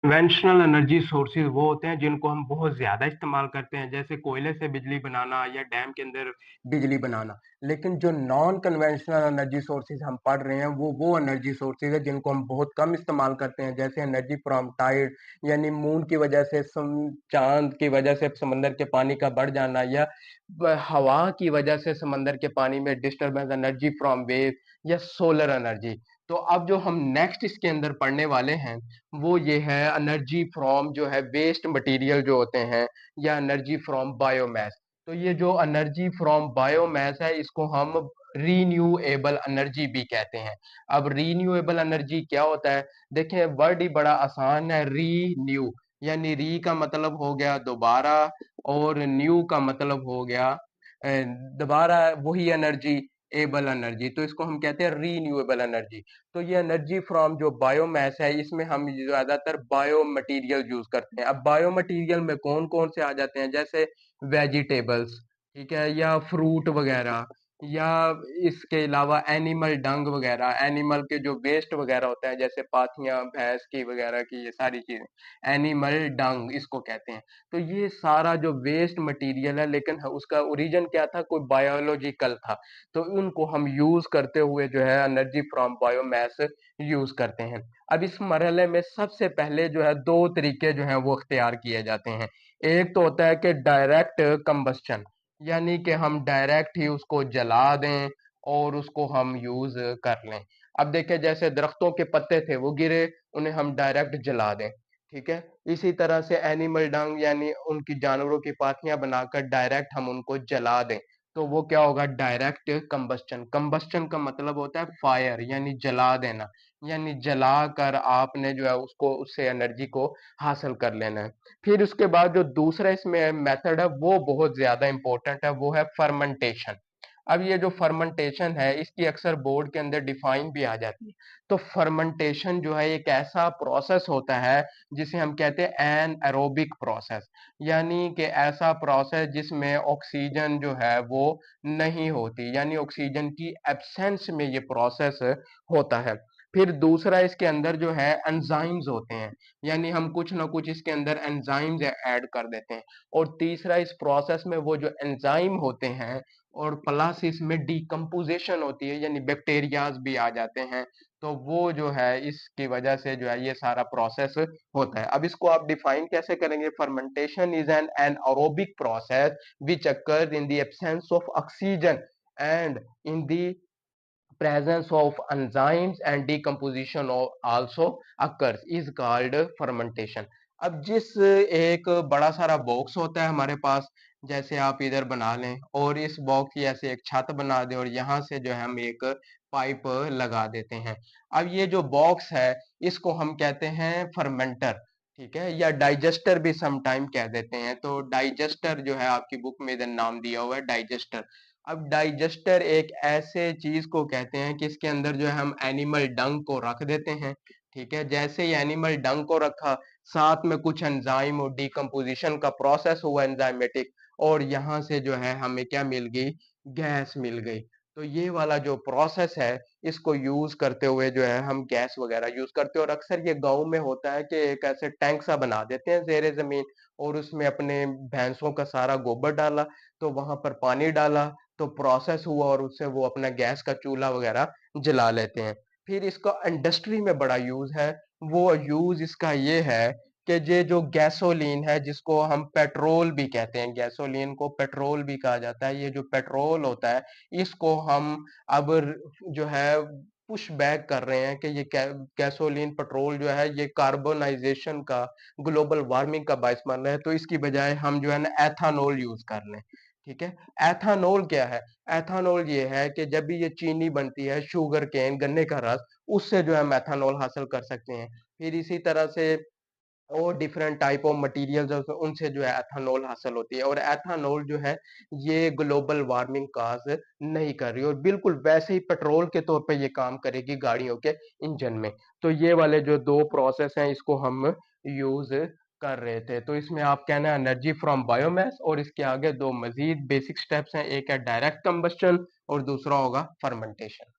Conventional energy sources वो होते हैं जिनको हम बहुत ज्यादा इस्तेमाल करते हैं, जैसे कोयले से बिजली बनाना या डैम के अंदर बिजली बनाना। लेकिन जो नॉन कन्वेंशनल एनर्जी सोर्सेज हम पढ़ रहे हैं वो एनर्जी सोर्सेज है जिनको हम बहुत कम इस्तेमाल करते हैं, जैसे एनर्जी फ्रॉम टाइड, यानी मून की वजह से चांद की वजह से समंदर के पानी का बढ़ जाना, या हवा की वजह से समंदर के पानी में डिस्टरबेंस, एनर्जी फ्रॉम वेव, या सोलर एनर्जी। तो अब जो हम नेक्स्ट इसके अंदर पढ़ने वाले हैं वो ये है एनर्जी फ्रॉम जो है वेस्ट मटेरियल जो होते हैं, या एनर्जी फ्रॉम बायोमास। तो ये जो एनर्जी फ्रॉम बायोमास है इसको हम रीन्यूएबल एनर्जी भी कहते हैं। अब रीन्यूएबल एनर्जी क्या होता है? देखिए वर्ड ही बड़ा आसान है, रीन्यू, यानी री का मतलब हो गया दोबारा, और न्यू का मतलब हो गया दोबारा वही एनर्जी, एबल एनर्जी, तो इसको हम कहते हैं रीन्यूएबल एनर्जी। तो ये एनर्जी फ्रॉम जो बायोमास है इसमें हम ज्यादातर बायो मटेरियल यूज करते हैं। अब बायो मटेरियल में कौन कौन से आ जाते हैं? जैसे वेजिटेबल्स, ठीक है, या फ्रूट वगैरह, या इसके अलावा एनिमल डंग वगैरह, एनिमल के जो वेस्ट वगैरह होता है जैसे पाथियां भैंस की वगैरह की, ये सारी चीजें एनिमल डंग इसको कहते हैं। तो ये सारा जो वेस्ट मटेरियल है, लेकिन उसका ओरिजिन क्या था? कोई बायोलॉजिकल था। तो उनको हम यूज करते हुए जो है एनर्जी फ्रॉम बायोमास यूज करते हैं। अब इस मरहले में सबसे पहले जो है दो तरीके जो हैं वो इख्तियार किए जाते हैं। एक तो होता है कि डायरेक्ट कंबस्शन, यानी कि हम डायरेक्ट ही उसको जला दें और उसको हम यूज कर लें। अब देखिए जैसे दरख्तों के पत्ते थे वो गिरे, उन्हें हम डायरेक्ट जला दें, ठीक है। इसी तरह से एनिमल डंग यानी उनकी जानवरों की पाथियां बनाकर डायरेक्ट हम उनको जला दें, तो वो क्या होगा? Direct combustion. कंबस्चन का मतलब होता है फायर, यानी जला देना, यानी जला कर आपने जो है उसको उससे एनर्जी को हासिल कर लेना है। फिर उसके बाद जो दूसरा इसमें मेथड है वो बहुत ज्यादा इंपॉर्टेंट है, वो है फर्मेंटेशन। अब ये जो फर्मेंटेशन है इसकी अक्सर बोर्ड के अंदर डिफाइन भी आ जाती है। तो फर्मेंटेशन जो है एक ऐसा प्रोसेस होता है जिसे हम कहते हैं एन एरोबिक प्रोसेस, यानी कि ऐसा प्रोसेस जिसमें ऑक्सीजन जो है वो नहीं होती, यानी ऑक्सीजन की एब्सेंस में ये प्रोसेस होता है। फिर दूसरा इसके अंदर जो है एंजाइम्स होते हैं, यानी हम कुछ ना कुछ इसके अंदर एंजाइम्स ऐड कर देते हैं। और तीसरा इस प्रोसेस में वो जो एंजाइम होते हैं और प्लस इसमें डिकम्पोजिशन होती है, यानी बैक्टीरियाज भी आ जाते हैं। तो वो जो है इसकी वजह से जो है ये सारा प्रोसेस होता है। अब इसको आप डिफाइन कैसे करेंगे? Fermentation is an anaerobic process which occurs in the absence of oxygen and in the presence of enzymes and decomposition also occurs is called fermentation। अब जिस एक बड़ा सारा बॉक्स होता है हमारे पास, जैसे आप इधर बना लें और इस बॉक्स की ऐसे एक छत बना दें और यहाँ से जो है हम एक पाइप लगा देते हैं। अब ये जो बॉक्स है इसको हम कहते हैं फर्मेंटर, ठीक है, या डाइजेस्टर भी समटाइम कह देते हैं। तो डाइजेस्टर जो है आपकी बुक में इधर नाम दिया हुआ है डाइजेस्टर। अब डाइजेस्टर एक ऐसे चीज को कहते हैं कि इसके अंदर जो है हम एनिमल डंग को रख देते हैं, ठीक है। जैसे ही एनिमल डंग को रखा, साथ में कुछ एंजाइम और डिकम्पोजिशन का प्रोसेस हुआ एंजाइमेटिक, और यहाँ से जो है हमें क्या मिल गई? गैस मिल गई। तो ये वाला जो प्रोसेस है इसको यूज करते हुए जो है हम गैस वगैरह यूज करते हैं। और अक्सर ये गांव में होता है कि एक ऐसे टैंक सा बना देते हैं जेरे जमीन, और उसमें अपने भैंसों का सारा गोबर डाला, तो वहां पर पानी डाला, तो प्रोसेस हुआ और उससे वो अपना गैस का चूल्हा वगैरह जला लेते हैं। फिर इसका इंडस्ट्री में बड़ा यूज है। वो यूज इसका ये है कि ये जो गैसोलीन है जिसको हम पेट्रोल भी कहते हैं, गैसोलीन को पेट्रोल भी कहा जाता है, ये जो पेट्रोल होता है इसको हम अब जो है पुश बैक कर रहे हैं कि ये गैसोलीन पेट्रोल जो है ये कार्बोनाइजेशन का, ग्लोबल वार्मिंग का बायस बन रहा है। तो इसकी बजाय हम जो है ना एथानॉल यूज कर लें, ठीक है। एथानॉल क्या है? एथानॉल ये है कि जब भी ये चीनी बनती है, शुगर केन गन्ने का रस, उससे जो है हम एथानॉल हासिल कर सकते हैं। फिर इसी तरह से और डिफरेंट टाइप ऑफ मटेरियल्स उनसे जो है एथानॉल हासिल होती है। और एथानॉल जो है ये ग्लोबल वार्मिंग काज नहीं कर रही, और बिल्कुल वैसे ही पेट्रोल के तौर पे ये काम करेगी गाड़ियों के इंजन में। तो ये वाले जो दो प्रोसेस हैं इसको हम यूज कर रहे थे। तो इसमें आप कहना है एनर्जी फ्रॉम बायोमास, और इसके आगे दो मजीद बेसिक स्टेप्स हैं, एक है डायरेक्ट कंबस्शन और दूसरा होगा फर्मेंटेशन।